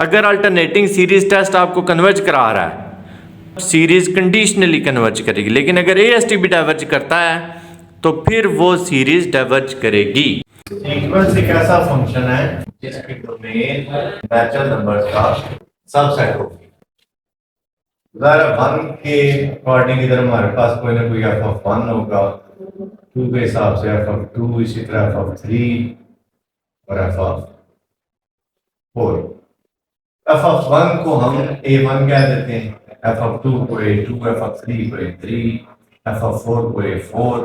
अगर alternating series test आपको converge करा रहा है, सीरीज कंडीशनली कन्वर्ज करेगी, लेकिन अगर एएसटी भी डाइवर्ज करता है तो फिर वो सीरीज डाइवर्ज करेगी। सीक्वेंस एक ऐसा फंक्शन है जिसकी डोमेन नेचुरल नंबर्स का सबसेट होगी। उदाहरण 1 के अकॉर्डिंग इधर हमारे पास कोई ना कोई एफ ऑफ 1 होगा, 2 के हिसाब से एफ ऑफ 2, इसी तरह एफ ऑफ 3 और एफ ऑफ 4। एफ ऑफ 1 को हम a1 कह देते हैं, एफ ऑफ 2 को a2, एफ ऑफ 3 को a3, एफ ऑफ 4 को a4।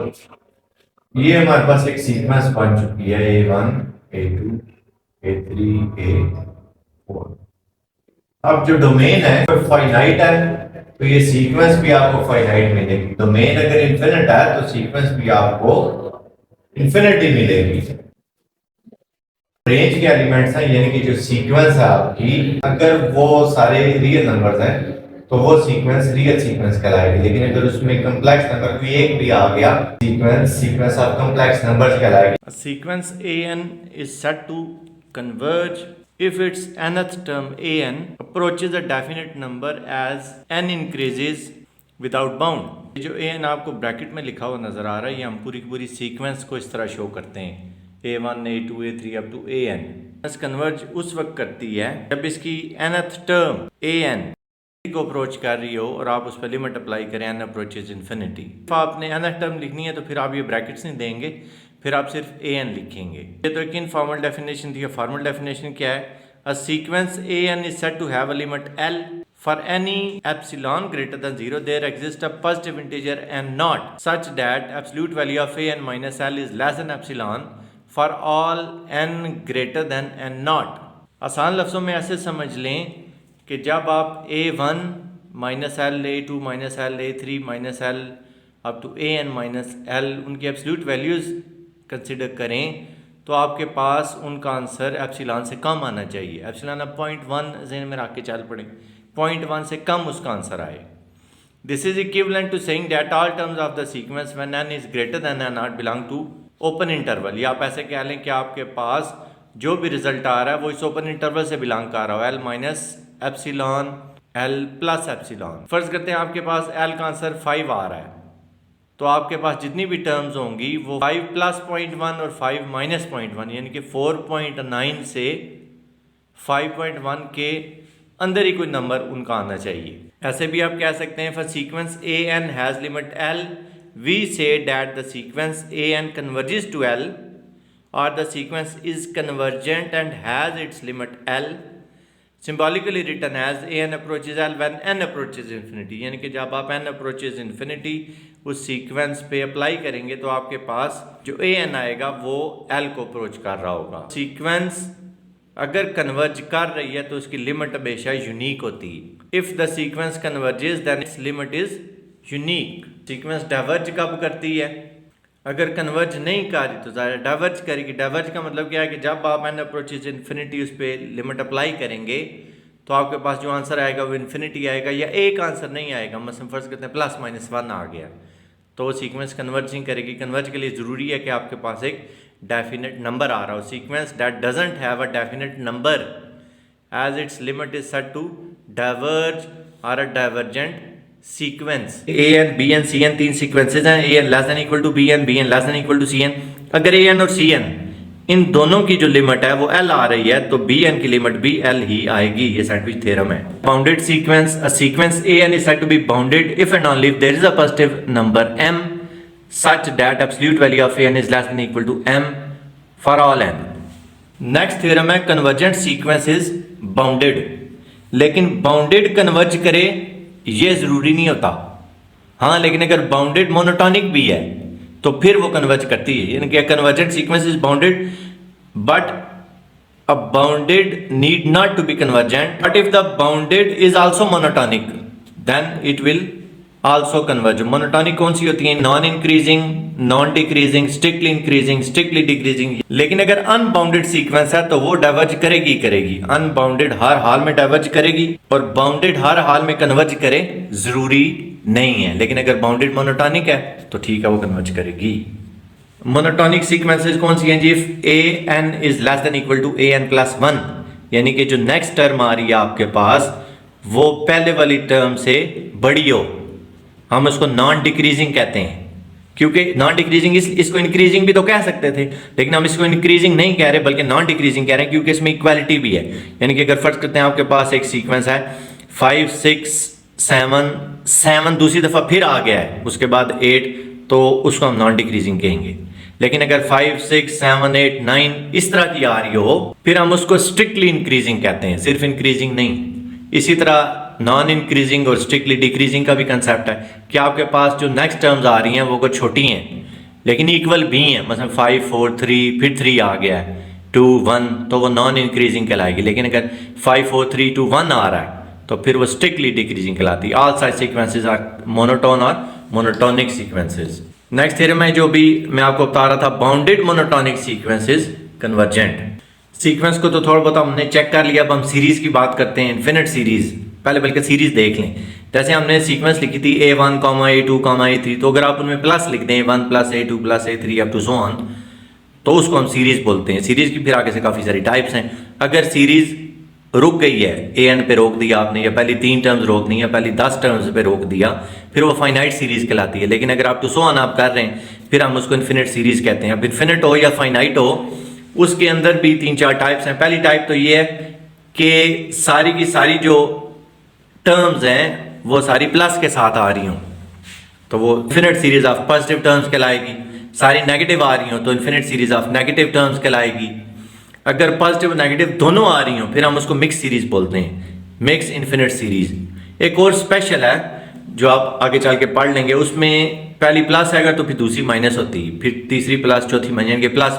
ये हमारे पास एक सीक्वेंस बन चुकी है, a1, a2, a3, a4। अब जो डोमेन है वो फाइनाइट है, तो ये सीक्वेंस भी आपको फाइनाइट मिलेगी। डोमेन अगर इन्फिनिट है तो सीक्वेंस भी आपको इन्फिनिटी मिलेगी। रेंज के एलिमेंट्स हैं, यानी कि जो सीक्वेंस है आपकी, अगर वो सारे रियल नंबर्स हैं तो वो सीक्वेंस रियल सीक्वेंस कहलाएगी। लेकिन अगर उसमें कॉम्प्लेक्स नंबर कोई एक भी आ गया, सीक्वेंस ऑफ कॉम्प्लेक्स नंबर्स कहलाएगी। A sequence an is said to converge if its nth term an approaches a definite number as n increases without bound। जो an आपको ब्रैकेट में लिखा हुआ नजर आ रहा है, ये हम पूरी की पूरी सीक्वेंस को इस तरह शो करते हैं, a1, a2, a3 up to an। Converge उस वक्त करती है जब इसकी nth टर्म an को अप्रोच कर रही हो और आप उस पर लिमिट अप्लाई करें, n अप्रोचेज इन्फिनिटी। आपने nth टर्म लिखनी है तो फिर आप ये ब्रैकेट्स नहीं देंगे, फिर आप सिर्फ an लिखेंगे। ये तो एक इनफॉर्मल डेफिनेशन थी। फॉर्मल डेफिनेशन क्या है? A sequence an is said to have a limit l for any epsilon greater than 0 there exist a positive integer n not such that absolute value of an minus l is less than epsilon for all n greater than n not. आसान लफ्जों में ऐसे समझ लें कि जब आप a1 minus L, a2 minus L, a3 minus L up to an minus L उनकी एब्सोल्यूट वैल्यूज़ कंसिडर करें तो आपके पास उनका आंसर एप्सिलॉन से कम आना चाहिए। एप्सिलॉन अब 0.1 ज़हन में रख के चल पड़े, 0.1 से कम उसका आंसर आए। This is equivalent to saying that all terms of the sequence when n is greater than n not belong to open interval. या आप ऐसे कह लें कि आपके पास जो भी रिजल्ट आ रहा है वो इस ओपन इंटरवल से बिलोंग कर रहा हो, l minus epsilon, l plus epsilon. फर्ज करते हैं आपके पास l का आंसर 5 आ रहा है, तो आपके पास जितनी भी टर्म्स होंगी वो 5 प्लस 0.1 और 5 माइनस 0.1 यानी कि 4.9 से 5.1 के अंदर ही कोई नंबर उनका आना चाहिए। ऐसे भी आप कह सकते हैं for sequence an has limit l we say that the sequence an converges to l और the sequence is convergent and has its limit l symbolically written as an approaches l when n approaches infinity. यानी कि जब आप n approaches infinity उस sequence पे apply करेंगे तो आपके पास जो an आएगा वो l को अप्रोच कर रहा होगा। सीक्वेंस अगर कन्वर्ज कर रही है तो उसकी लिमिट हमेशा यूनिक होती है। If the sequence converges then its limit is unique. Sequence diverge कब करती है? अगर कन्वर्ज नहीं कर रही तो डाइवर्ज करेगी। डाइवर्ज का मतलब क्या है कि जब आप n अप्रोचेज इन्फिनिटी उस पर लिमिट अप्लाई करेंगे तो आपके पास जो आंसर आएगा वो इन्फिनिटी आएगा, या एक आंसर नहीं आएगा। मसलन फर्ज करते हैं प्लस माइनस 1 आ गया तो वो सीक्वेंस कन्वर्ज नहीं करेगी। कन्वर्ज के लिए ज़रूरी है कि आपके पास एक डेफिनेट नंबर आ रहा हो। Sequence that doesn't have a definite number as its limit is said to diverge और a divergent sequence. an, bn, cn तीन सीक्वेंसेज हैं, an less than equal to bn, bn less than equal to cn। अगर an और cn इन दोनों की जो limit है वो l आ रही है तो bn की लिमिट भी l ही आएगी। ये सैंडविच थ्योरम है। Bounded sequence, a sequence an is said to be bounded if and only if there is a positive number m such that absolute value of an is less than equal to m for all n। Next theorem है convergent sequence is bounded. लेकिन bounded converge करे ये जरूरी नहीं होता। हाँ, लेकिन अगर बाउंडेड मोनोटॉनिक भी है तो फिर वो कन्वर्ज करती है। यानी कि convergent sequence is bounded but a bounded need not to be convergent, but if the bounded is also monotonic then it will also converge. Monotonic कौन सी होती है? Non increasing, non decreasing, strictly increasing, strictly decreasing. लेकिन अगर unbounded sequence है तो वो diverge करेगी करेगी। अनबाउंडेड हर हाल में डाइवर्ज करेगी और बाउंडेड हर हाल में कन्वर्ज करे जरूरी नहीं है। लेकिन अगर बाउंडेड मोनोटॉनिक है तो ठीक है, वो कन्वर्ज करेगी। मोनोटॉनिक सीक्वेंसेस कौन सी हैं जी? If an is less than equal to an plus 1 यानी कि जो नेक्स्ट टर्म आ रही है आपके पास वो पहले वाली टर्म से बड़ी हो, हम उसको नॉन डिक्रीजिंग कहते हैं। क्योंकि नॉन डिक्रीजिंग इसको इंक्रीजिंग भी तो कह सकते थे, लेकिन हम इसको इंक्रीजिंग नहीं कह रहे बल्कि नॉन डिक्रीजिंग कह रहे हैं, क्योंकि इसमें इक्वालिटी भी है। यानी कि अगर फर्ज करते हैं आपके पास एक सीक्वेंस है 5 6 7 7 दूसरी दफ़ा फिर आ गया है उसके बाद 8, तो उसको हम नॉन डिक्रीजिंग कहेंगे। लेकिन अगर 5 6 7 8 9 इस तरह की आ रही हो फिर हम उसको स्ट्रिक्टली इंक्रीजिंग कहते हैं, सिर्फ इंक्रीजिंग नहीं। इसी तरह नॉन इंक्रीजिंग और स्ट्रिक्टली डिक्रीजिंग का भी कंसेप्ट है कि आपके पास जो नेक्स्ट टर्म्स आ रही हैं वो कुछ छोटी हैं लेकिन इक्वल भी हैं, मतलब 5 4 3 फिर 3 आ गया है 2 1, तो वो नॉन इंक्रीजिंग कहलाएगी। लेकिन अगर 5 4 3 2 1 आ रहा है तो फिर वो स्ट्रिक्टली डिक्रीजिंग कहलाती है। All such sequences are monotone और मोनोटोनिक सीक्वेंसेस। नेक्स्ट थ्योरम है जो भी मैं आपको बता रहा था, bounded monotonic sequences convergent. Sequence को तो थोड़ा बहुत हमने चेक कर लिया, अब हम सीरीज की बात करते हैं, इन्फिनिट सीरीज। पहले बल्कि सीरीज देख लें। जैसे हमने सीक्वेंस लिखी थी A1, A2, A3, तो अगर आप उनमें प्लस लिख दें 1 + A2 + A3 up to so on, तो उसको हम सीरीज बोलते हैं। सीरीज की फिर आगे से काफ़ी सारी टाइप्स हैं। अगर सीरीज रुक गई है, AN पे रोक दिया आपने, या पहली 3 टर्म्स रोक दी, या पहली 10 टर्म्स पे रोक दिया, फिर वो फाइनाइट सीरीज कहलाती है। लेकिन अगर आप टू सो ऑन आप कर रहे हैं फिर हम उसको इन्फिनिट सीरीज कहते हैं। अब इन्फिनिट हो या फाइनाइट हो उसके अंदर भी 3-4 टाइप्स हैं। पहली टाइप तो ये है कि सारी की सारी जो टर्म्स हैं वो सारी प्लस के साथ आ रही हों, तो वो infinite series of positive terms कहलाएगी। सारी नेगेटिव आ रही हों तो infinite series of negative terms कहलाएगी। अगर पॉजिटिव और नेगेटिव दोनों आ रही हों फिर हम उसको मिक्स सीरीज बोलते हैं, मिक्स इन्फिनिट सीरीज। एक और स्पेशल है जो आप आगे चल के पढ़ लेंगे, उसमें पहली प्लस आएगा तो फिर दूसरी माइनस होती है, फिर तीसरी प्लस, चौथी माइनस, यानी कि प्लस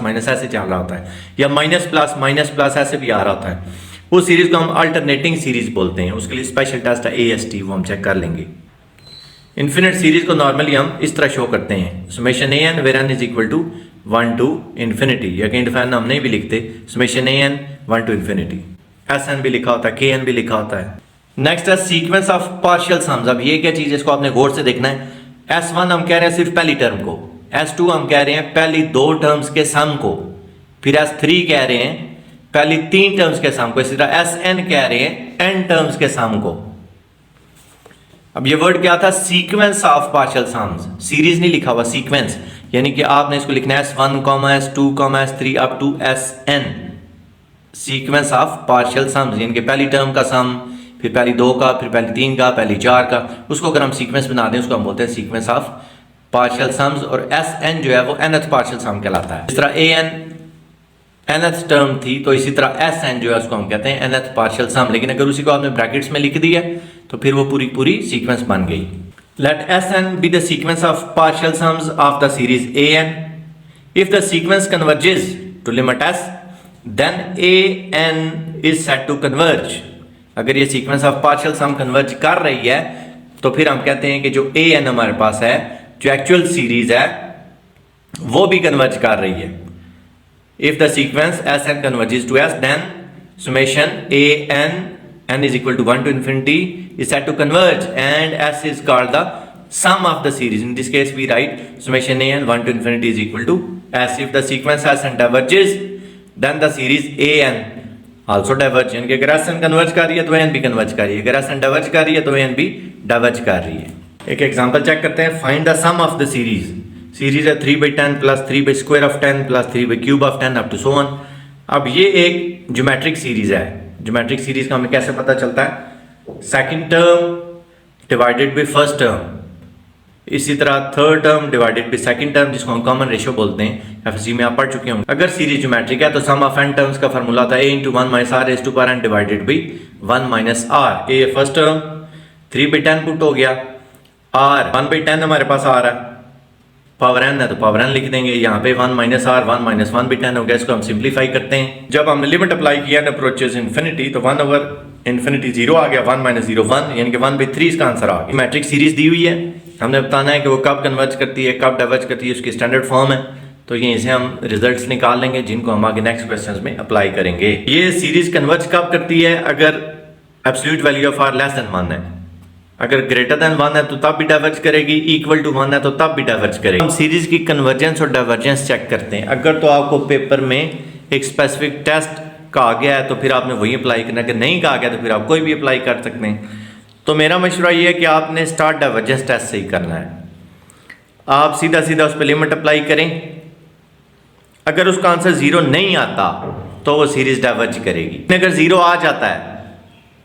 माइनस ऐसे चल रहा होता है, या माइनस प्लस ऐसे भी आ रहा होता है। उस सीरीज को हम अल्टरनेटिंग सीरीज बोलते हैं। उसके लिए स्पेशल टेस्ट है AST, वो हम चेक कर लेंगे। इन्फिनिट सीरीज को नॉर्मली हम इस तरह शो करते हैं, summation AN where n = 1 to infinity, या कहीं डिफाइन हम नहीं भी लिखते, summation AN 1 to infinity। SN भी लिखा होता है, KN भी लिखा होता है। नेक्स्ट है सीक्वेंस ऑफ पार्शियल सम्स। अब ये क्या चीज़ है, इसको आपने गौर से देखना है। S1 हम कह रहे हैं सिर्फ पहली टर्म को, S2 हम कह रहे हैं पहली 2 टर्म्स के सम को, फिर S3 कह रहे हैं पहली 3 टर्म्स के सम को, इसी तरह SN कह रहे हैं n टर्म्स के सम को। अब ये वर्ड क्या था, sequence of partial sums. Series नहीं लिखा हुआ, सीक्वेंस, यानी कि आपने इसको लिखना है S1, S2, S3 up to SN, sequence of partial sums, यानी कि पहली टर्म का सम, फिर पहली 2 का, फिर पहली 3 का, पहली 4 का, उसको अगर हम सीक्वेंस बना दें उसको हम बोलते हैं सीक्वेंस ऑफ पार्शियल सम्स। और SN जो है वो nth पार्शियल सम कहलाता है। इस तरह AN nth टर्म थी तो इसी तरह SN जो है उसको हम कहते हैं nth पार्शियल सम। लेकिन अगर उसी को आपने ब्रैकेट्स में लिख दिया तो फिर वो पूरी सीक्वेंस बन गई। Let Sn be the sequence of partial sums of the series AN. If the sequence converges to limit S, then AN is said to converge. अगर ये sequence of partial sum converge कर रही है तो फिर हम कहते हैं कि जो AN हमारे पास है, जो एक्चुअल सीरीज है, वो भी कन्वर्ज कर रही है। If the sequence Sn converges to S, then summation n is equal to 1 to infinity is said to converge, and S is called the sum of the series. In this case we write summation an 1 to infinity is equal to S. If the sequence Sn diverges, then the series an also diverge, यानी कि अगर Sn converge कर रही है तो an भी converge कर रही है, अगर Sn डाइवर्ज कर रही है तो an भी डाइवर्ज कर रही है। एक एग्जांपल चेक करते हैं। Find the sum of the series. Series है 3/10 + 3/² + 3/³ अप टू सो ऑन। अब ये एक ज्योमेट्रिक सीरीज है। ज्योमेट्रिक सीरीज का हमें कैसे पता चलता है, second term divided by first term, इसी तरह third term divided by second term, जिसको हम कॉमन रेशियो बोलते हैं। एफएससी में आप पढ़ चुके होंगे। अगर सीरीज ज्योमेट्रिक है तो सम ऑफ n टर्म्स का फार्मूला था a × 1 - r raised to power n divided by 1 - r। a first term 3/10 put हो गया, r 1/10 हमारे पास आ रहा है, पावर n है तो पावर n लिख देंगे, यहाँ पे 1 - r 1 - 1/10 हो गया। इसको हम सिंप्लीफाई करते हैं। जब हमने लिमिट अप्लाई किया n अप्रोचेस इन्फिनिटी तो 1/∞ 0 आ गया, 1 - 0 1, यानी कि 1/3 इसका आंसर आ गया। मैट्रिक सीरीज दी हुई है, हमने बताना है कि वो कब कन्वर्ज करती है, कब डाइवर्ज करती है, उसकी स्टैंडर्ड फॉर्म है। तो यहीं से हम रिजल्ट्स निकाल लेंगे जिनको हम आगे नेक्स्ट क्वेश्चंस में अप्लाई करेंगे। ये सीरीज कन्वर्ज कब करती है, अगर absolute value of r less than 1 है। अगर ग्रेटर देन 1 है तो तब भी डाइवर्ज करेगी, इक्वल टू 1 है तो तब भी डाइवर्ज करेगी। हम सीरीज की कन्वर्जेंस और डाइवर्जेंस चेक करते हैं। अगर तो आपको पेपर में एक स्पेसिफिक टेस्ट कहा गया है तो फिर आपने वही अप्लाई करना है, अगर नहीं कहा गया तो फिर आप कोई भी अप्लाई कर सकते हैं। तो मेरा मशवरा ये है कि आपने स्टार्ट डाइवर्जेंस टेस्ट से ही करना है। आप सीधा सीधा उस पर लिमिट अप्लाई करें, अगर उसका आंसर 0 नहीं आता तो वो सीरीज डाइवर्ज करेगी। अगर 0 आ जाता है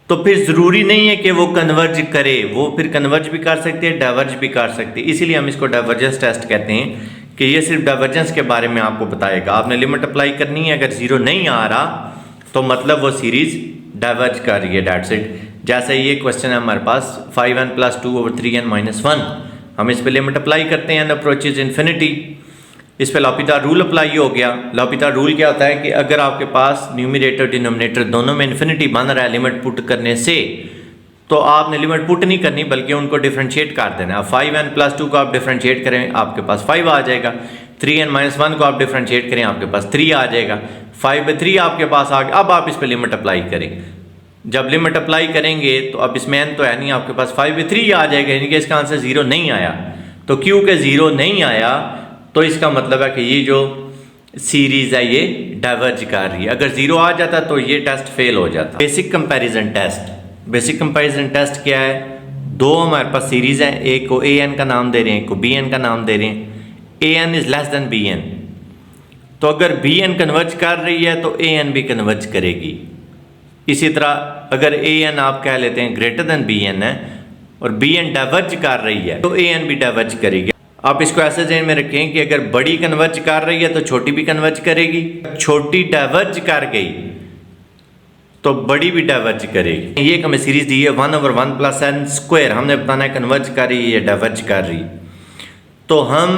तो फिर ज़रूरी नहीं है कि वो कन्वर्ज करे, वो फिर कन्वर्ज भी कर सकती है, डाइवर्ज भी कर सकती है। इसीलिए हम इसको डाइवर्जेंस टेस्ट कहते हैं कि ये सिर्फ डाइवर्जेंस के बारे में आपको बताएगा। आपने लिमिट अप्लाई करनी है, अगर 0 नहीं आ रहा तो मतलब वो सीरीज डाइवर्ज कर रही है, डेट्स इट। जैसे ये क्वेश्चन है हमारे पास 5n + 2/3n - 1, हम इस पे लिमिट अप्लाई करते हैं, n अप्रोचेज इन्फिनिटी। इस पे लॉपिता रूल अप्लाई हो गया। लॉपिता रूल क्या होता है कि अगर आपके पास न्यूमरेटर डिनोमिनेटर दोनों में इन्फिनिटी बन रहा है लिमिट पुट करने से, तो आपने लिमिट पुट नहीं करनी बल्कि उनको डिफरेंशिएट कर देना है। 5n + 2 को आप डिफरेंशिएट करें आपके पास 5 आ जाएगा, 3n - 1 को आप डिफरेंशिएट करें आपके पास 3 आ जाएगा, 5/3 आपके पास आ गया। अब आप इस पे लिमिट अप्लाई करें। जब लिमिट अप्लाई करेंगे तो अब इसमें n तो है नहीं, आपके पास 5/3 आ जाएगा, यानी कि इसका आंसर 0 नहीं आया। तो क्योंकि 0 नहीं आया तो इसका मतलब है कि ये जो सीरीज है ये डाइवर्ज कर रही है। अगर 0 आ जाता तो ये टेस्ट फेल हो जाता। Basic comparison test. Basic comparison test क्या है? दो हमारे पास सीरीज है, एक को an का नाम दे रहे हैं, एक को bn का नाम दे रहे हैं। an is less then bn, तो अगर bn कन्वर्ज कर रही है तो an भी कन्वर्ज करेगी। इसी तरह अगर an आप कह लेते हैं ग्रेटर देन bn है और bn डाइवर्ज कर रही है तो an भी डाइवर्ज करेगी। आप इसको ऐसे ध्यान में रखें कि अगर बड़ी कन्वर्ज कर रही है तो छोटी भी कन्वर्ज करेगी, छोटी डाइवर्ज कर गई तो बड़ी भी डाइवर्ज करेगी। ये हमें सीरीज दी है 1/1 + n², हमने बताना है कन्वर्ज कर रही है या डाइवर्ज कर रही। तो हम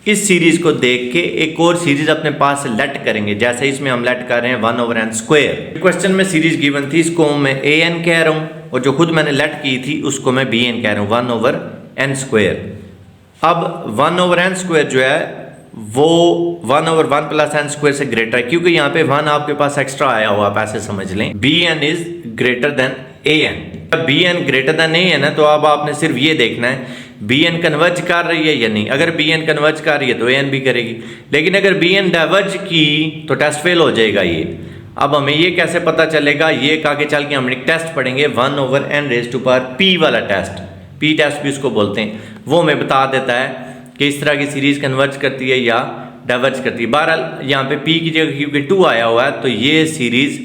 इस सीरीज को देख के एक और सीरीज अपने पास लेट करेंगे, जैसे इसमें हम लेट कर रहे हैं 1/n²। क्वेश्चन में सीरीज गिवन थी, इसको मैं an कह रहा हूँ और जो खुद मैंने लेट की थी उसको मैं bn कह रहा हूँ, 1/n²। अब 1/n² जो है वो 1/1 + n² से ग्रेटर है, क्योंकि यहाँ पे 1 आपके पास एक्स्ट्रा आया हुआ, आप ऐसे समझ लें bn is greater then an। जब bn ग्रेटर देन an है तो अब आपने सिर्फ ये देखना है bn कन्वर्ज कर रही है या नहीं। अगर bn कन्वर्ज कर रही है तो an भी करेगी, लेकिन अगर bn डाइवर्ज की तो टेस्ट फेल हो जाएगा ये। अब हमें ये कैसे पता चलेगा? ये आगे चल के हम एक टेस्ट पढ़ेंगे 1/n⁻p वाला टेस्ट, p टेस्ट भी उसको बोलते हैं। वो हमें बता देता है कि इस तरह की सीरीज कन्वर्ज करती है या डाइवर्ज करती है। बहरहाल यहाँ पे p की जगह क्योंकि 2 आया हुआ है तो ये सीरीज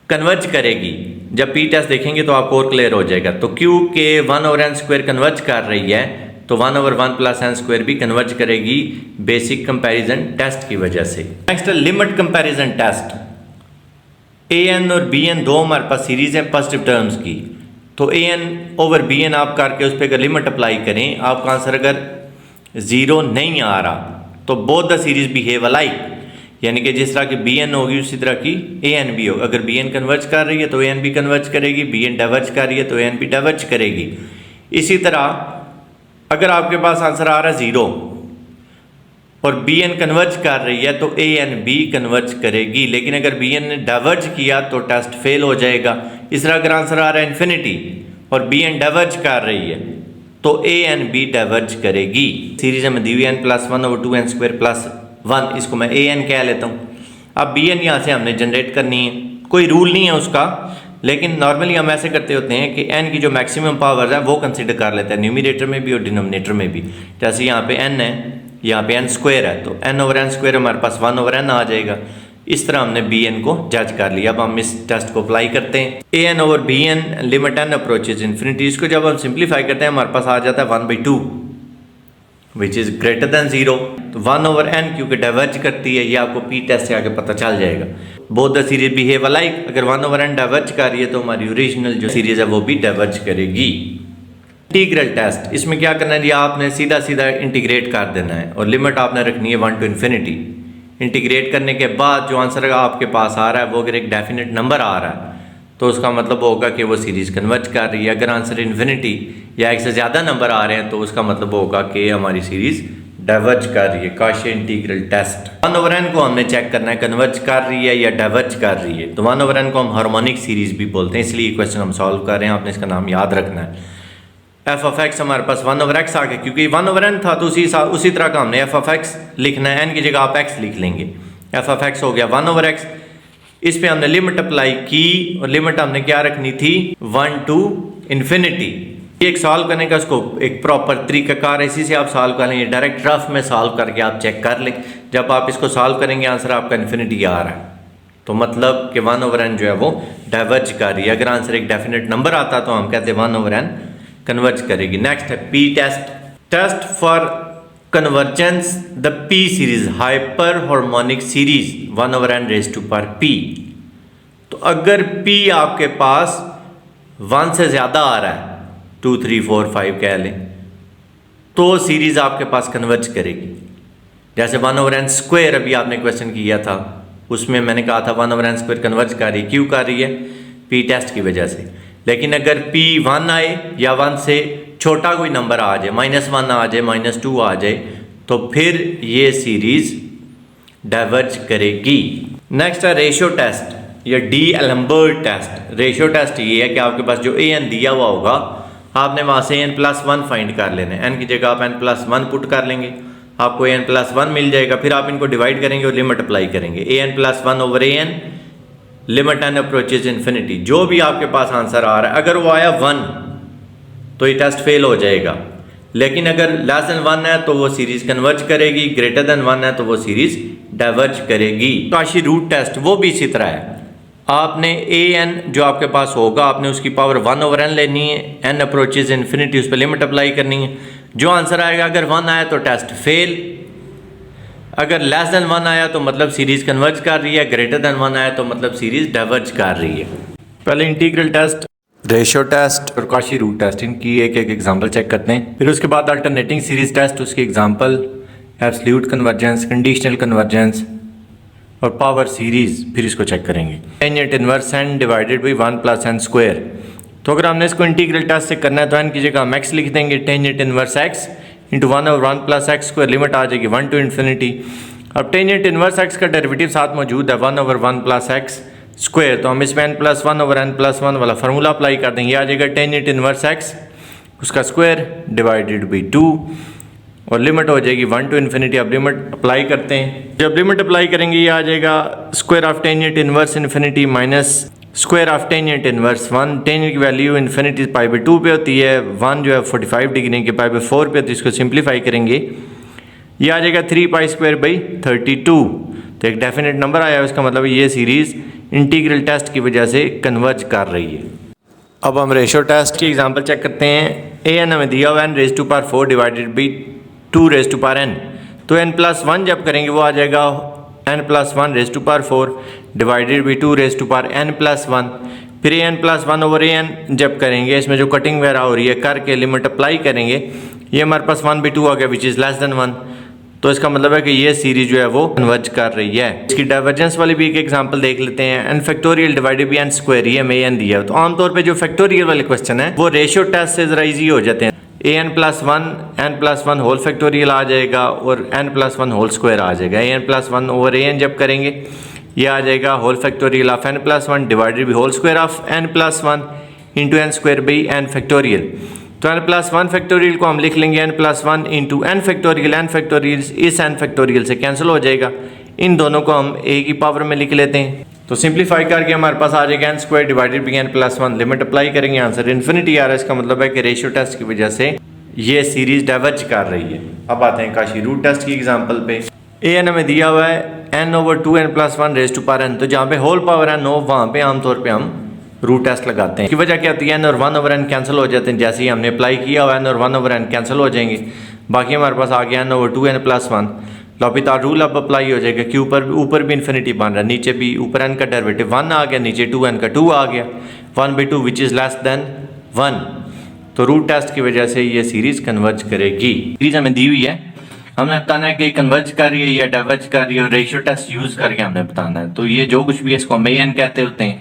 कन्वर्ज करेगी। जब p टेस्ट देखेंगे तो आपको और क्लियर हो जाएगा। तो क्योंकि 1/n² कन्वर्ज कर रही है तो 1/1 + n² भी कन्वर्ज करेगी बेसिक कंपैरिजन टेस्ट की वजह से। Next limit comparison test. an और bn दो हमारे पास सीरीज है पॉजिटिव टर्म्स की, तो an/bn आप करके उस पर अगर लिमिट अप्लाई करें, आपका आंसर अगर 0 नहीं आ रहा तो both the series behave alike, यानी कि जिस तरह की bn होगी उसी तरह की an भी होगी। अगर bn कन्वर्ज कर रही है तो an भी कन्वर्ज करेगी, bn डाइवर्ज कर रही है तो an भी डाइवर्ज करेगी। इसी तरह अगर आपके पास आंसर आ रहा है 0 और bn कन्वर्ज कर रही है तो an भी कन्वर्ज करेगी, लेकिन अगर bn ने डाइवर्ज किया तो टेस्ट फेल हो जाएगा। इस तरह अगर आंसर आ रहा है इन्फिनिटी और bn डाइवर्ज कर रही है तो an भी डाइवर्ज करेगी। सीरीज में दी हुई n + 1/2n² + 1, इसको मैं an कह लेता हूँ। अब bn यहाँ से हमने जनरेट करनी है, कोई रूल नहीं है उसका, लेकिन नॉर्मली हम ऐसे करते होते हैं कि n की जो मैक्सिमम पावर है वो कंसिडर कर लेते हैं न्यूमरेटर में भी और डिनोमिनेटर में भी। जैसे यहाँ पे n है, यहाँ पे n² है तो n/n² हमारे पास 1/n आ जाएगा। इस तरह हमने bn को जज कर लिया। अब हम इस टेस्ट को अप्लाई करते हैं। an/bn limit n approaches infinity, इसको जब हम सिंप्लीफाई करते हैं हमारे पास आ जाता है 1/2 विच इज ग्रेटर देन 0। तो 1/n क्योंकि डाइवर्ज करती है, ये आपको p टेस्ट से आगे पता चल जाएगा। Both the series behave alike, अगर 1/n डाइवर्ज कर रही है तो हमारी ओरिजिनल जो सीरीज है वो भी डाइवर्ज करेगी। इंटीग्रल टेस्ट, इसमें क्या करना है जी, आपने सीधा सीधा इंटीग्रेट कर देना है और लिमिट आपने रखनी है 1 to ∞। इंटीग्रेट करने के बाद जो आंसर आपके पास आ रहा है वो अगर एक डेफिनेट नंबर आ रहा है तो उसका मतलब होगा कि वो सीरीज कन्वर्ज कर रही है। अगर आंसर इन्फिनिटी या एक से ज़्यादा नंबर आ रहे हैं तो उसका मतलब होगा कि हमारी सीरीज डाइवर्ज कर रही है। Kashi integral test. 1/n को हमने चेक करना है कन्वर्ज कर रही है या डाइवर्ज कर रही है। तो 1/n को हम हार्मोनिक सीरीज भी बोलते हैं, इसलिए क्वेश्चन हम सॉल्व कर रहे हैं, आपने इसका नाम याद रखना है। f(x) हमारे पास 1/x आ गया, क्योंकि 1/n था तो उसी तरह का हमने f(x) लिखना है, n की जगह आप x लिख लेंगे। f(x) हो गया 1/x, इस पे हमने लिमिट अप्लाई की और लिमिट हमने क्या रखनी थी 1 to infinity। एक सॉल्व करने का उसको एक प्रॉपर तरीकाकार इसी से आप सॉल्व करेंगे, डायरेक्ट रफ में सॉल्व करके आप चेक कर लें। जब आप इसको सॉल्व करेंगे आंसर आपका इन्फिनिटी आ रहा है, तो मतलब कि 1/n जो है वो डाइवर्ज कर रही है। अगर आंसर एक डेफिनेट नंबर आता तो हम कहते हैं 1/n कन्वर्ज करेगी। नेक्स्ट है P test. Test for convergence the P series hyper harmonic series 1/n raise to power p। तो अगर p आपके पास 1 से ज़्यादा आ रहा है, 2 3 4 5 कह लें, तो सीरीज आपके पास कन्वर्ज करेगी। जैसे 1/n स्क्वायर अभी आपने क्वेश्चन किया था, उसमें मैंने कहा था 1/n स्क्वायर कन्वर्ज कर रही है। क्यों कर रही है? पी टेस्ट की वजह से। लेकिन अगर p 1 आए या 1 से छोटा कोई नंबर आ जाए, -1 आ जाए, -2 आ जाए, तो फिर ये सीरीज डाइवर्ज करेगी। नेक्स्ट है रेशियो टेस्ट या d'Alembert test. Ratio test ये है कि आपके पास जो an दिया हुआ होगा, आपने वहाँ से n+1 फाइंड कर लेना है। n की जगह आप n+1 पुट कर लेंगे, आपको an+1 मिल जाएगा। फिर आप इनको डिवाइड करेंगे और लिमिट अप्लाई करेंगे, an+1/an limit n approaches infinity. जो भी आपके पास आंसर आ रहा है, अगर वो आया 1 तो ये टेस्ट फेल हो जाएगा। लेकिन अगर <1 है तो वो सीरीज कन्वर्ज करेगी, <1 है तो वो सीरीज डाइवर्ज करेगी। काशी रूट टेस्ट वो भी इसी तरह है। आपने an जो आपके पास होगा, आपने उसकी पावर 1/n लेनी है, n अप्रोचेज इन्फिनिटी, उस पर लिमिट अप्लाई करनी है। जो आंसर आएगा, अगर 1 आया तो टेस्ट फेल, अगर <1 आया तो मतलब सीरीज कन्वर्ज कर रही है, <1 आया तो मतलब सीरीज डाइवर्ज कर रही है। पहले इंटीग्रल टेस्ट, रेशियो टेस्ट और काशी रूट टेस्ट, इनकी एक एक एग्जांपल चेक करते हैं। फिर उसके बाद अल्टरनेटिंग सीरीज टेस्ट, उसकी example, absolute convergence, conditional convergence और पावर सीरीज, फिर इसको चेक करेंगे। Tangent inverse n divided by 1 + n square. तो अगर हमने इसको इंटीग्रल टेस्ट से करना है तो n की जगह हम x लिख देंगे, tangent inverse x into 1/1 + x square, limit आ जाएगी 1 to infinity। अब टेंजेंट इनवर्स x का डेरिवेटिव साथ मौजूद है 1/1 + x स्क्वायर, तो हम इसमें n+1/n+1 वाला फार्मूला अप्लाई कर देंगे। आ जाएगा टेंजेंट इनवर्स x उसका स्क्वायर डिवाइडेड बाई 2 और लिमिट हो जाएगी 1 to infinity। अब लिमिट अप्लाई करते हैं, जब लिमिट अप्लाई करेंगे ये आ जाएगा square of tangent inverse infinity minus square of tangent inverse 1। Tangent की वैल्यू इन्फिनिटी π/2 पे होती है, 1 जो है 45 डिग्री के π/4 पे होती है। इसको सिंप्लीफाई करेंगे, ये आ जाएगा 3π²/32। तो एक डेफिनेट नंबर आया, इसका मतलब ये सीरीज इंटीग्रल टेस्ट की वजह से कन्वर्ज कर रही है। अब हम रेशियो टेस्ट की एग्जांपल चेक करते हैं। an हमें दिया हुआ n raise to power 4 divided by 2 raise to power n, तो n+1 जब करेंगे वो आ जाएगा n+1 raise to power 4 divided by 2 raise to power n+1। फिर n+1/an जब करेंगे, इसमें जो कटिंग वगैरह हो रही है करके लिमिट अप्लाई करेंगे, ये हमारे पास 1/2 आ गया विच इज़ <1। तो इसका मतलब है कि ये सीरीज जो है वो कन्वर्ज कर रही है। इसकी डाइवर्जेंस वाली भी एक एग्जांपल देख लेते हैं। n factorial divided by n square, ये हमें an दिया है। तो आमतौर पे जो फैक्टोरियल वाले क्वेश्चन है वो रेशियो टेस्ट से जरा इजी हो जाते हैं। an+1 n+1 होल फैक्टोरियल आ जाएगा और n+1 होल स्क्वायर आ जाएगा। n+1/an जब करेंगे ये आ जाएगा whole factorial of n+1 divided by whole square of n+1 into n square by n factorial. तो n+1 फैक्टोरियल को हम लिख लेंगे n+1 into n factorial. n factorial इस n फैक्टोरियल से कैंसिल हो जाएगा, इन दोनों को हम a की पावर में लिख लेते हैं। तो सिंप्लीफाई करके हमारे पास आ जाएगा n square divided by n+1, limit apply करेंगे, आंसर इन्फिनिटी आ रहा है। इसका मतलब है कि रेशियो टेस्ट की वजह से ये सीरीज डाइवर्ज कर रही है। अब आते हैं काशी रूट टेस्ट की एग्जाम्पल पे। an हमें दिया हुआ है n/2 n+1 raise to power n, तो जहाँ पे होल पावर n हो वहाँ पे आमतौर पर हम रूट टेस्ट लगाते हैं। की वजह क्या होती है, n और 1/n कैंसिल हो जाते हैं। जैसे ही हमने अप्लाई किया हुआ n और 1/n कैंसिल हो जाएंगे, बाकी हमारे पास आ गया n/2 n+1। लॉपितार रूल अब अप्लाई हो जाएगा कि ऊपर भी इन्फिनिटी बन रहा है, नीचे भी ऊपर n का डेरिवेटिव 1 आ गया, नीचे 2n का 2 आ गया, 1/2 विच इज़ <1। तो रूट टेस्ट की वजह से ये सीरीज कन्वर्ज करेगी। सीरीज हमें दी हुई है, हमें बताना है कि कन्वर्ज कर रही है या डाइवर्ज कर रही है, और रेशियो टेस्ट यूज करके हमने बताना है। तो ये जो कुछ भी है इसको हम an कहते होते हैं।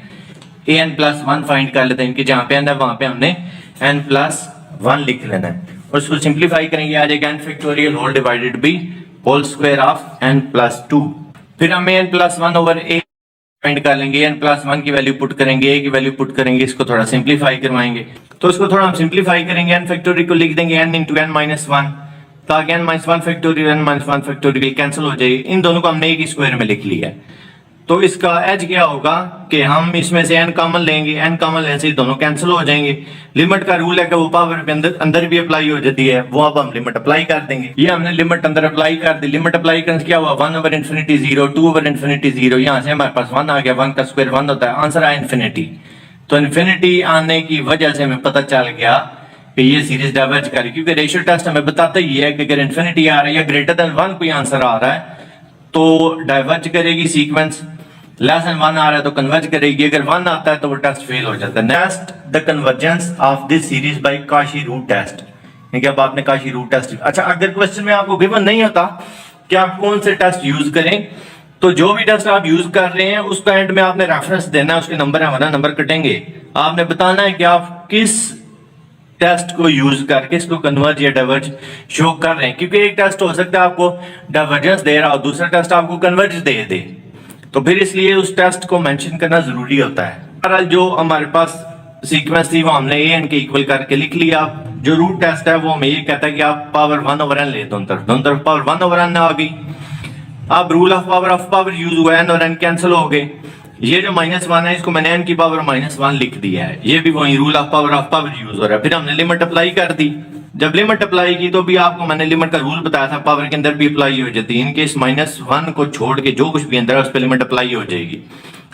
an+1 फाइंड कर लेते हैं, इनके जहाँ पे n है वहाँ पे हमने n+1 लिख लेना है और उसको सिंप्लीफाई करेंगे, आ जाएगा n factorial whole divided by whole square of n+2। फिर हम n+1/a फाइंड कर लेंगे, n+1 की वैल्यू पुट करेंगे, a की वैल्यू पुट करेंगे, इसको थोड़ा सिंप्लीफाई करवाएंगे। तो इसको थोड़ा हम सिंप्लीफाई करेंगे, n फैक्टोरियल को लिख देंगे n इंटू n-1, ताकि n-1 factorial n-1 factorial cancel हो जाए। इन दोनों को हमने a की स्क्वायर में लिख लिया है। तो इसका एज क्या होगा कि हम इसमें से n कॉमन लेंगे, n कॉमन लेने से दोनों कैंसिल हो जाएंगे। लिमिट का रूल है कि वो पावर के अंदर भी अप्लाई हो जाती है, वो अब हम लिमिट अप्लाई कर देंगे। ये हमने लिमिट अंदर अप्लाई कर दी। लिमिट अप्लाई करने से क्या हुआ, 1/∞ 0, 2/∞ 0, यहाँ से हमारे पास 1 आ गया, 1 का स्क्वायर 1 होता है, आंसर आया इन्फिनिटी। तो इन्फिनिटी आने की वजह से हमें पता चल गया कि ये सीरीज डाइवर्ज करेगी, क्योंकि रेशियो टेस्ट हमें बताता ही है कि अगर इन्फिनिटी आ रहा है या ग्रेटर देन 1 कोई आंसर आ रहा है तो डाइवर्ज करेगी सीक्वेंस, लेस देन 1 आ रहा है तो कन्वर्ज करेगी, अगर 1 आता है तो वो टेस्ट फेल हो जाता है। Next, the convergence of this series by Cauchy root test, यानी अब आपने काशी रूट टेस्ट। अच्छा, अगर क्वेश्चन में आपको गिवन नहीं होता कि आप कौन से टेस्ट यूज करें, तो जो भी टेस्ट आप यूज कर रहे हैं उसका एंड में आपने रेफरेंस देना है, उसके नंबर है, हमारा नंबर कटेंगे, आपने बताना है कि आप किस टेस्ट को यूज करके इसको कन्वर्ज या डाइवर्ज शो कर रहे हैं, क्योंकि एक टेस्ट हो सकता है आपको डाइवर्जेंस दे रहा हो, दूसरा टेस्ट आपको कन्वर्ज दे दे, तो फिर इसलिए उस टेस्ट को मेंशन करना जरूरी होता है। बहरहाल जो हमारे पास सीक्वेंस थी वो हमने ए एन के इक्वल करके लिख लिया। जो रूट टेस्ट है वो हमें ये कहता है कि आप पावर 1/n ले, दोनों तरफ पावर 1/n आ गई। अब रूल ऑफ पावर यूज हुआ, n और n कैंसिल हो गए। ये जो -1 है इसको मैंने n की पावर -1 लिख दिया है, ये भी वही रूल ऑफ पावर यूज हो रहा है। फिर हमने लिमिट अप्लाई कर दी। जब लिमिट अप्लाई की तो भी आपको मैंने लिमिट का रूल बताया था, पावर के अंदर भी अप्लाई हो जाती है, इनकेस -1 को छोड़ के जो कुछ भी अंदर है उस पर लिमिट अप्लाई हो जाएगी।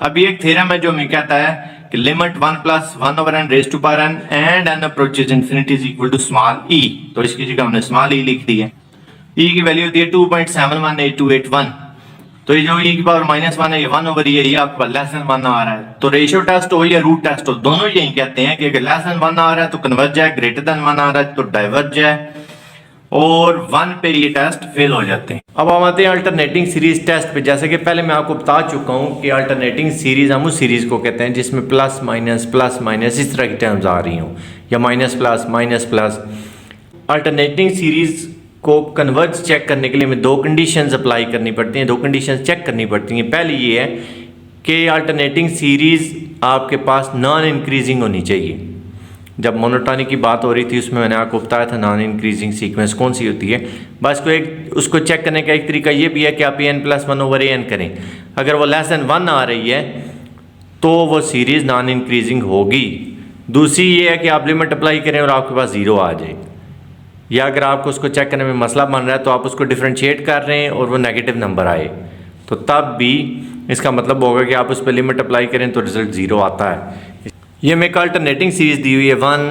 अब ये एक थ्योरम है जो हमें कहता है कि limit 1 + 1/n raise to power n and n approaches infinity is equal to small e, तो इसकी जगह हमने स्मॉल e लिख दी है। e की वैल्यू होती है 2.718281, तो ये जो e की पावर -1 है ये 1/e है, ये आपका लेस देन 1 आ रहा है। तो रेशियो टेस्ट हो या रूट टेस्ट हो, दोनों यही कहते हैं कि अगर लेस देन 1 आ रहा है तो कन्वर्ज है, ग्रेटर देन 1 आ रहा है तो डाइवर्ज है, और 1 पे ये टेस्ट फेल हो जाते हैं। अब हम आते हैं अल्टरनेटिंग सीरीज टेस्ट पे। जैसे कि पहले मैं आपको बता चुका हूँ कि अल्टरनेटिंग सीरीज हम उस सीरीज को कहते हैं जिसमें प्लस माइनस इस तरह की टर्म्स आ रही हूँ, या माइनस प्लस। अल्टरनेटिंग सीरीज को कन्वर्ज चेक करने के लिए हमें दो कंडीशंस अप्लाई करनी पड़ती हैं, दो कंडीशंस चेक करनी पड़ती हैं। पहली ये है कि अल्टरनेटिंग सीरीज आपके पास नॉन इंक्रीजिंग होनी चाहिए। जब मोनोटोनिक की बात हो रही थी उसमें मैंने आपको बताया था नॉन इंक्रीजिंग सीक्वेंस कौन सी होती है। बस उसको चेक करने का एक तरीका ये भी है कि आप n+1/an करें। अगर वो लेस देन 1 आ रही है तो वो सीरीज नॉन इंक्रीजिंग होगी। दूसरी ये है कि आप लिमिट अप्लाई करें और आपके पास 0 आ जाए, या अगर आपको उसको चेक करने में मसला बन रहा है तो आप उसको डिफ्रेंशिएट कर रहे हैं और वो नेगेटिव नंबर आए, तो तब भी इसका मतलब होगा कि आप उस पर लिमिट अप्लाई करें तो रिजल्ट 0 आता है। ये मैं एक अल्टरनेटिंग सीरीज दी हुई है 1,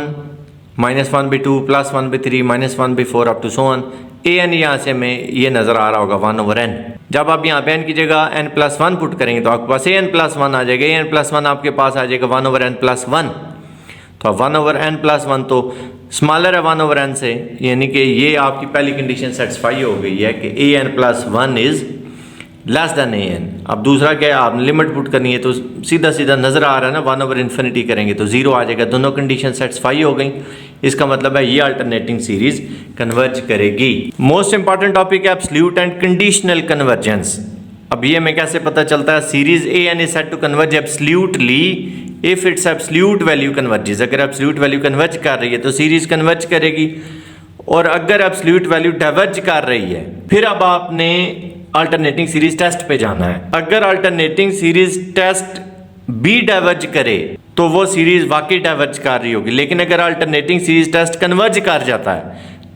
-1/2, +1/3, -1/4 up to so on. an यहाँ से हमें ये नज़र आ रहा होगा 1/n। जब आप यहाँ पे n की जगह n+1 पुट करेंगे तो आपके पास an+1 आ जाएगा। an+1 आपके पास आ जाएगा 1/n+1, तो 1/n+1 तो स्मॉलर है 1/n से, यानी कि ये आपकी पहली कंडीशन सेटिस्फाई हो गई है कि an+1 is less then an। अब दूसरा क्या है, आपने लिमिट पुट करनी है तो सीधा नजर आ रहा है ना, 1/∞ करेंगे तो 0 आ जाएगा। दोनों कंडीशन सेटिस्फाई हो गई, इसका मतलब है ये अल्टरनेटिंग सीरीज कन्वर्ज करेगी। मोस्ट इंपॉर्टेंट टॉपिक है एब्सोल्यूट एंड कंडीशनल कन्वर्जेंस। अब ये हमें कैसे पता चलता है, series an is said to converge absolutely if its absolute value converges. अगर एब्सोल्यूट वैल्यू कन्वर्ज कर रही है तो सीरीज कन्वर्ज करेगी, और अगर एब्सोल्यूट वैल्यू डाइवर्ज कर रही है फिर अब आपने अल्टरनेटिंग सीरीज टेस्ट पे जाना है। अगर अल्टरनेटिंग सीरीज टेस्ट भी डाइवर्ज करे तो वो सीरीज वाकई डाइवर्ज कर रही होगी, लेकिन अगर अल्टरनेटिंग सीरीज टेस्ट कन्वर्ज कर जाता है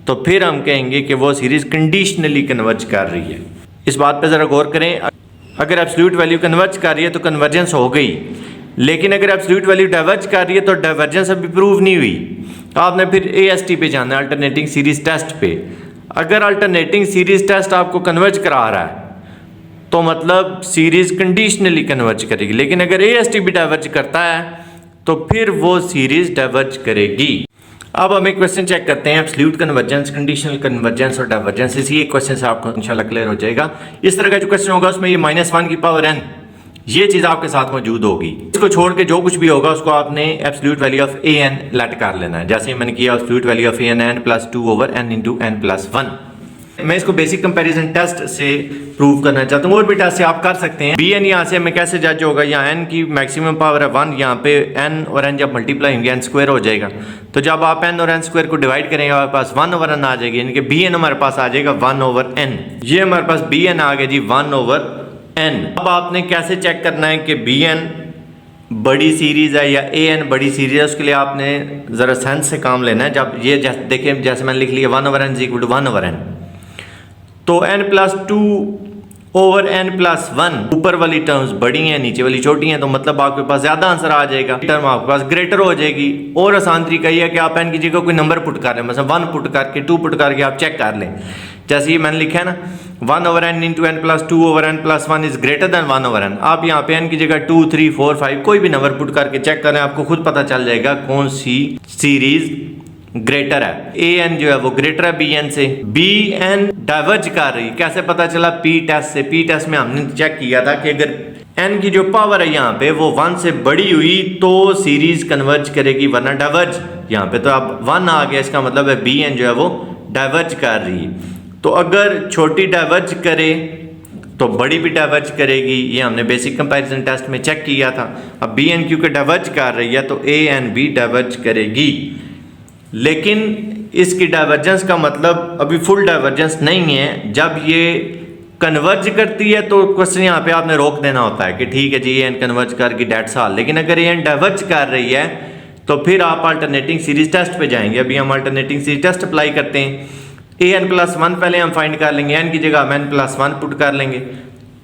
तो फिर हम कहेंगे कि वो सीरीज कंडीशनली कन्वर्ज कर रही है। इस बात पे जरा गौर करें, अगर एब्सोल्यूट वैल्यू कन्वर्ज कर रही है तो कन्वर्जेंस हो गई, लेकिन अगर एब्सोल्यूट वैल्यू डाइवर्ज कर रही है तो डाइवर्जेंस अभी प्रूव नहीं हुई। आपने फिर AST पे जाना है, अल्टरनेटिंग सीरीज टेस्ट पे। अगर अल्टरनेटिंग सीरीज टेस्ट आपको कन्वर्ज करा रहा है तो मतलब सीरीज कंडीशनली कन्वर्ज करेगी, लेकिन अगर AST भी डाइवर्ज करता है तो फिर वो सीरीज डाइवर्ज करेगी। अब हम एक क्वेश्चन चेक करते हैं, एब्सोल्यूट कन्वर्जेंस, कंडीशनल कन्वर्जेंस और डाइवर्जेंस। इसी एक क्वेश्चन से आपको इंशाल्लाह क्लियर हो जाएगा। इस तरह का जो क्वेश्चन होगा उसमें ये -1 की पावर n ये चीज आपके साथ मौजूद होगी। इसको छोड़ के जो कुछ भी होगा उसको आपने absolute value of an let कर लेना है, जैसे मैंने किया absolute value of an n+2/n × n+1। मैं इसको बेसिक कंपैरिजन टेस्ट से प्रूव करना चाहता हूँ, और भी टेस्ट से आप कर सकते हैं। bn यहाँ से हमें कैसे जज होगा, यहाँ n की मैक्सिमम पावर है 1, यहाँ पे n और n जब मल्टीप्लाई होंगे n² हो जाएगा, तो जब आप n और n² को डिवाइड करेंगे हमारे पास 1/n आ जाएगी, यानी कि bn हमारे पास आ जाएगा 1/n। ये हमारे पास bn आ गया जी 1/n। n। अब आपने कैसे चेक करना है कि bn बड़ी सीरीज है या an बड़ी सीरीज है, उसके लिए आपने ज़रा सेंस से काम लेना है। जब ये देखें, जैसे मैंने लिख लिया 1/n is equal to 1/n, तो n+2/n+1 ऊपर वाली टर्म्स बड़ी हैं, नीचे वाली छोटी हैं, तो मतलब आपके पास ज़्यादा आंसर आ जाएगा, टर्म आपके पास ग्रेटर हो जाएगी। और आसान तरीका ये है कि आप n की जगह कोई नंबर पुट कर लें, मतलब 1 पुट करके 2 पुट करके आप चेक कर लें। जैसे ये मैंने लिखा है ना 1/n into n+2/n+1 is greater then 1/n। आप यहाँ पे n की जगह 2, 3, 4, 5 कोई भी नंबर पुट करके चेक करें, आपको खुद पता चल जाएगा कौन सी सीरीज ग्रेटर है। an जो है वो ग्रेटर है bn से। bn डाइवर्ज कर रही, कैसे पता चला? p टेस्ट से। p टेस्ट में हमने चेक किया था कि अगर n की जो पावर है यहाँ पे वो 1 से बड़ी हुई तो सीरीज कन्वर्ज करेगी, वरना डाइवर्ज। यहाँ पे तो अब 1 आ गया, इसका मतलब है bn जो है वो डाइवर्ज कर रही है। तो अगर छोटी डाइवर्ज करे तो बड़ी भी डाइवर्ज करेगी, ये हमने बेसिक कंपैरिजन टेस्ट में चेक किया था। अब bn क्योंकि डाइवर्ज कर रही है तो an भी डाइवर्ज करेगी, लेकिन इसकी डाइवर्जेंस का मतलब अभी फुल डाइवर्जेंस नहीं है। जब ये कन्वर्ज करती है तो क्वेश्चन यहाँ पे आपने रोक देना होता है कि ठीक है जी एन कन्वर्ज करके डेट्स ऑल। लेकिन अगर एन डाइवर्ज कर रही है तो फिर आप अल्टरनेटिंग सीरीज टेस्ट पे जाएंगे। अभी हम अल्टरनेटिंग सीरीज टेस्ट अप्लाई करते हैं। an+1 पहले हम फाइंड कर लेंगे, n की जगह हम n+1 पुट कर लेंगे,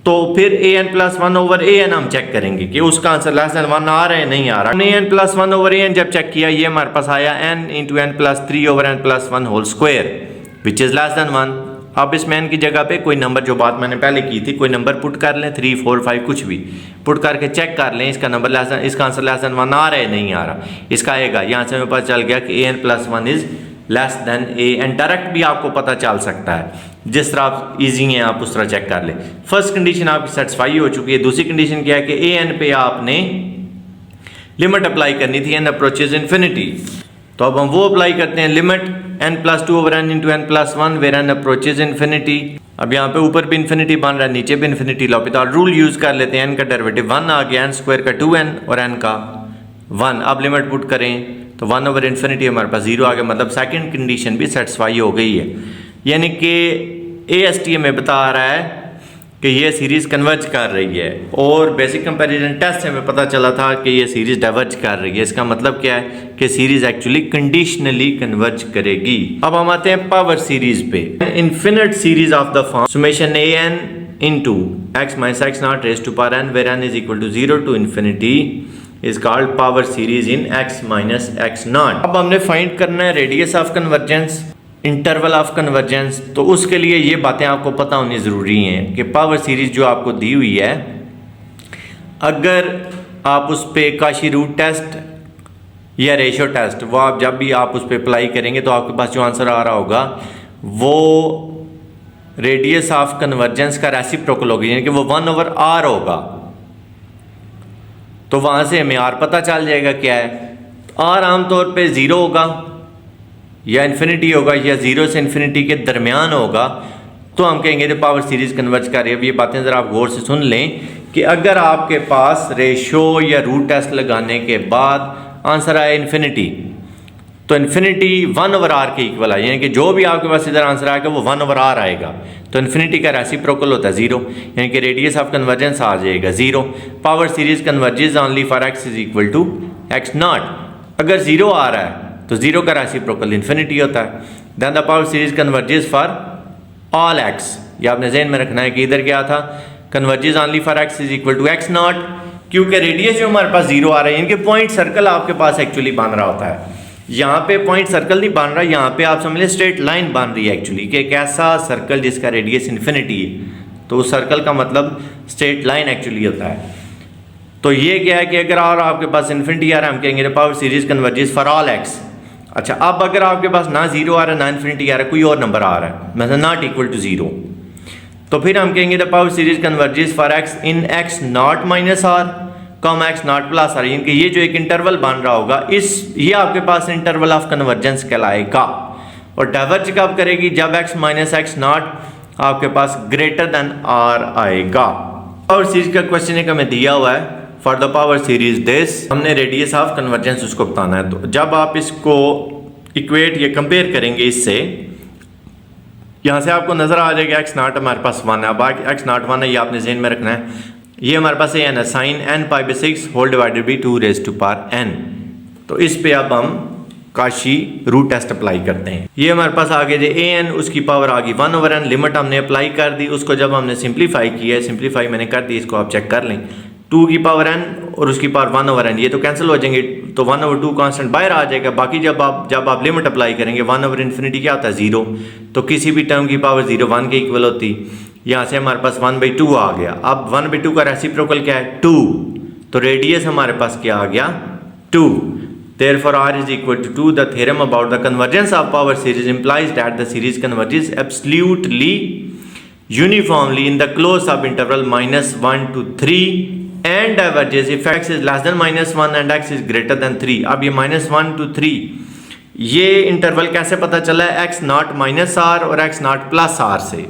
तो फिर an+1/an हम चेक करेंगे कि उसका आंसर लेस देन 1 आ रहा है नहीं आ रहा। हमने an+1/an जब चेक किया, ये हमारे पास आया n into n+3/n+1 whole square which is less than 1। अब इसमें n की जगह पे कोई नंबर, जो बात मैंने पहले की थी, कोई नंबर पुट कर लें, 3, 4, 5 कुछ भी पुट करके चेक कर लें इसका नंबर लेस देन, इसका आंसर लेस देन 1 आ रहा है नहीं आ रहा, इसका आएगा। यहाँ से हमें पता चल गया कि an+1 is less then an। Direct भी आपको पता चल सकता है, जिस तरह आप इजी हैं आप उस तरह चेक कर लें। फर्स्ट कंडीशन आपकी सेटिस्फाई हो चुकी है। दूसरी कंडीशन क्या है कि an पे आपने लिमिट अप्लाई करनी थी, n अप्रोचेज इन्फिनिटी। तो अब हम वो अप्लाई करते हैं, limit n+2/n into n+1 where n approaches infinity. अब यहाँ पे ऊपर भी इन्फिनिटी बन रहा है, नीचे भी इन्फिनिटी। लॉपिताल रूल यूज कर लेते हैं, n का डेरिवेटिव 1 आ गया, n² का 2n और n का 1। अब लिमिट पुट करें तो 1/∞ हमारे पास 0 आ गया, मतलब सेकंड कंडीशन भी सेटिस्फाई हो गई है। यानी कि ASTM में बता रहा है कि ये सीरीज कन्वर्ज कर रही है, और बेसिक कंपैरिजन टेस्ट से हमें पता चला था कि ये सीरीज डाइवर्ज कर रही है। इसका मतलब क्या है कि सीरीज एक्चुअली कंडीशनली कन्वर्ज करेगी। अब हम आते हैं पावर सीरीज पे। Infinite series of the form summation an into x minus x naught raised to power n where n is equal to 0 to infinity is called power series in x minus x naught। अब हमने find करना है radius of convergence, interval of convergence. तो उसके लिए ये बातें आपको पता होनी ज़रूरी हैं कि पावर सीरीज जो आपको दी हुई है, अगर आप उस पर काशी रूट टेस्ट या रेशियो टेस्ट, वो आप जब भी आप उस पर अप्लाई करेंगे तो आपके पास जो आंसर आ रहा होगा वो रेडियस ऑफ कन्वर्जेंस का रेसिप्रोकल होगा, यानी कि वो 1/r होगा। तो वहाँ से हमें r पता चल जाएगा क्या है। r आमतौर पे 0 होगा या इन्फिनिटी होगा या 0 से इन्फिनिटी के दरमियान होगा, तो हम कहेंगे तो पावर सीरीज कन्वर्ज कर रही है। अब ये बातें ज़रा आप गौर से सुन लें कि अगर आपके पास रेशो या रूट टेस्ट लगाने के बाद आंसर आया इन्फिनिटी, तो इन्फिनिटी 1/r के इक्वल है, यानी कि जो भी आपके पास इधर आंसर आएगा वो 1/r आएगा। तो इन्फिनिटी का रेसिप्रोकल होता है 0, यानी कि रेडियस ऑफ कन्वर्जेंस आ जाएगा 0। Power series converges only for x is equal to x0। अगर 0 आ रहा है तो 0 का रेसिप्रोकल इन्फिनिटी होता है। Then the power series converges for all x। ये आपने ज़हन में रखना है कि इधर क्या था, converges only for x is equal to x0, क्योंकि रेडियस जो हमारे पास 0 आ रहा है, यानी कि पॉइंट सर्कल आपके पास एक्चुअली बन रहा होता है। यहाँ पे पॉइंट सर्कल नहीं बन रहा, यहाँ पे आप समझ लें स्ट्रेट लाइन बन रही है एक्चुअली, कि एक ऐसा सर्कल जिसका रेडियस इन्फिनिटी है। तो उस सर्कल का मतलब स्ट्रेट लाइन एक्चुअली होता है। तो ये क्या है कि अगर और आपके पास इन्फिनिटी आ रहा है, हम कहेंगे power series converges for all x। अच्छा, अब अगर आपके पास ना 0 आ रहा है ना इन्फिनिटी आ रहा है, कोई और नंबर आ रहा है, मतलब नॉट इक्वल टू 0, तो फिर हम कहेंगे the power series converges for x in x0 minus r comma x0 plus r। यानी कि ये जो एक इंटरवल बन रहा होगा, ये आपके पास इंटरवल ऑफ कन्वर्जेंस कहलाएगा। और डाइवर्ज कब करेगी, जब x माइनस x0 आपके पास ग्रेटर देन r आएगा। पावर सीरीज का क्वेश्चन एक हमें दिया हुआ है, for the power series this, हमने रेडियस ऑफ कन्वर्जेंस उसको बताना है। तो जब आप इसको इक्वेट या कंपेयर करेंगे इससे, यहाँ से आपको नजर आ जाएगा एक्स नॉट हमारे पास 1 है। अब एक्स नॉट 1 है, ये आपने ज़हन में रखना है। ये हमारे पास एन है, sine n pi by 6 whole divided by 2 raise to power n। तो इस पे अब हम काशी रूट टेस्ट अप्लाई करते हैं। ये हमारे पास आगे जो an उसकी पावर आ गई 1/n, लिमिट हमने अप्लाई कर दी। उसको जब हमने सिंप्लीफाई किया है, सिंप्लीफाई मैंने कर दी, इसको आप चेक कर लें। 2 की पावर n और उसकी पावर 1/n, ये तो कैंसिल हो जाएंगे, तो 1/2 कांस्टेंट बाहर आ जाएगा। बाकी जब आप लिमिट अप्लाई करेंगे 1/∞ क्या होता है 0, तो किसी भी टर्म की पावर 0 1 के इक्वल होती। यहाँ से हमारे पास 1/2 आ गया। अब 1/2 का रेसिप्रोकल क्या है 2, तो रेडियस हमारे पास क्या आ गया 2। Therefore, r is equal to 2. The theorem about the convergence of power series implies that the series converges absolutely uniformly in the closed subinterval -1 to 3 and diverges if x is less than -1 and x is greater than 3. अब ये -1 to 3 ये interval कैसे पता चला है, x not -r और x not +r से।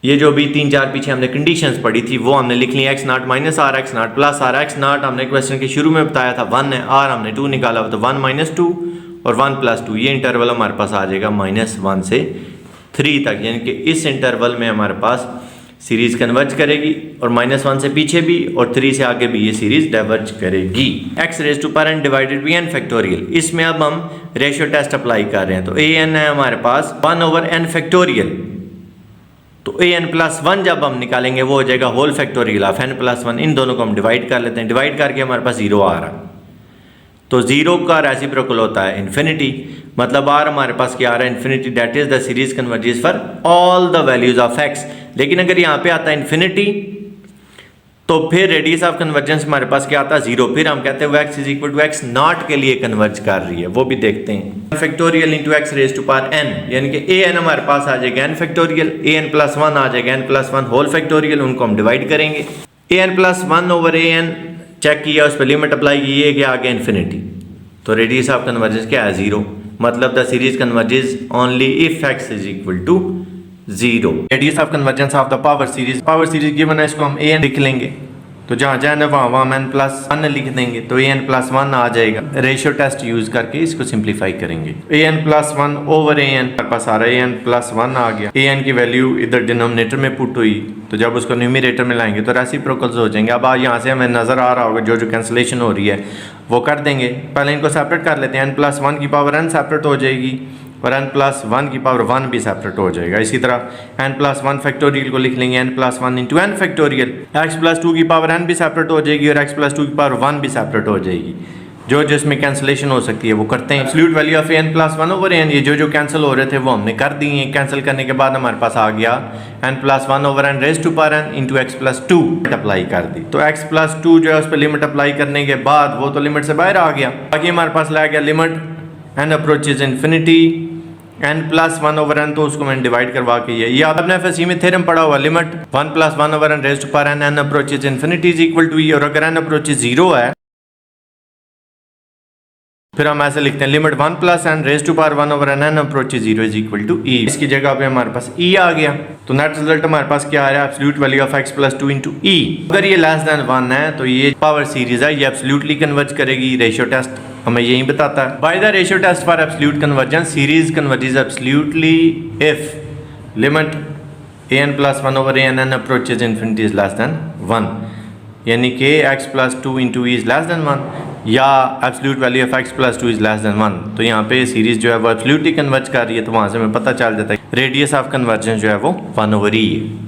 ये जो भी 3-4 पीछे हमने कंडीशंस पढ़ी थी वो हमने लिख ली, x not -r, x not +r। x not हमने क्वेश्चन के शुरू में बताया था 1 है, r हमने 2 निकाला, तो 1 - 2 और 1 + 2, ये इंटरवल हमारे पास आ जाएगा -1 से 3 तक। यानी कि इस इंटरवल में हमारे पास सीरीज कन्वर्ज करेगी और -1 से पीछे भी और 3 से आगे भी ये सीरीज डाइवर्ज करेगी। x raise to power n divided by n factorial, इसमें अब हम रेशियो टेस्ट अप्लाई कर रहे हैं। तो an है हमारे पास 1/n फैक्टोरियल, तो an+1 जब हम निकालेंगे वो हो जाएगा होल फैक्टोरियल ऑफ n+1। इन दोनों को हम डिवाइड कर लेते हैं, डिवाइड करके हमारे पास 0 आ रहा है। तो 0 का रेसिप्रोकल होता है इन्फिनिटी, मतलब r हमारे पास क्या आ रहा है infinity, that is the series converges for all the values of x। लेकिन अगर यहाँ पे आता है इन्फिनिटी तो फिर रेडियस ऑफ कन्वर्जेंस हमारे पास क्या आता है 0, फिर हम कहते हैं वो x is equal to x naught के लिए कन्वर्ज कर रही है, वो भी देखते हैं। Factorial into x raise to power n, यानी कि an हमारे पास आ जाएगा n फैक्टोरियल, an+1 आ जाएगा n+1 होल फैक्टोरियल, उनको हम डिवाइड करेंगे। an+1/an चेक किया, उस पर लिमिट अप्लाई की, ये क्या आ गया इन्फिनिटी, तो रेडियस ऑफ कन्वर्जेंस क्या है 0, मतलब the series converges only if x is equal to 0। Radius of convergence of the power series given है, इसको हम an लिख लेंगे, तो जहाँ जाए ना वहाँ n+1 लिख देंगे, तो an+1 आ जाएगा। रेशियो टेस्ट यूज करके इसको सिंप्लीफाई करेंगे। an+1/an हमारे पास आ रहा है an+1 आ गया। an की वैल्यू इधर डिनोमिनेटर में पुट हुई, तो जब उसको न्यूमरेटर में लाएंगे तो रेसिप्रोकल्स हो जाएंगे। अब यहाँ से हमें नजर आ रहा होगा जो कैंसिलेशन हो रही है वो कर देंगे। पहले इनको सेपरेट कर लेते हैं, n+1 की पावर n सेपरेट हो जाएगी और n+1 की पावर 1 भी सेपरेट हो जाएगा। इसी तरह n+1 फैक्टोरियल को लिख लेंगे n+1 into n factorial, x+2 की पावर n भी सेपरेट हो जाएगी और x+2 की पावर 1 भी सेपरेट हो जाएगी। जो जिसमें कैंसिलेशन हो सकती है वो करते हैं। एब्सोल्यूट वैल्यू ऑफ n+1/n, ये जो कैंसिल हो रहे थे वो हमने कर दिए हैं। कैंसिल करने के बाद हमारे पास आ गया n+1/n raise to power n into x+2 apply कर दी। तो x+2 जो है उस पर लिमिट अप्लाई करने के बाद वो तो लिमिट से बाहर आ गया। बाकी हमारे पास ला गया limit n approaches infinity n+1/n, तो उसको मैंने डिवाइड करवा के ये आपने एफएससी में थ्योरम पढ़ा हुआ, limit 1+1/n raise to power n approaches infinity is equal to e, और अगर n अप्रोचेज 0 है फिर हम ऐसे लिखते हैं limit 1+n raise to power 1/n approaches 0 is equal to e। इसकी जगह पे हमारे पास e आ गया, तो नेट रिजल्ट हमारे पास क्या आ रहा है absolute value of x+2 into e। अगर ये लेस देन 1 है तो ये पावर सीरीज है, ये एब्सोल्यूटली कन्वर्ज करेगी। रेशियो टेस्ट हमें यही बताता है। By the ratio test for absolute convergence series converges absolutely if limit an+1/an approaches infinity is less than 1, यानी कि x+2 into e is less than 1 या absolute value of x+2 is less than 1। तो यहाँ पे series जो है वो absolutely converge कर रही है, तो वहाँ से हमें पता चल जाता है रेडियस ऑफ कन्वर्जेंस जो है वो 1/e है।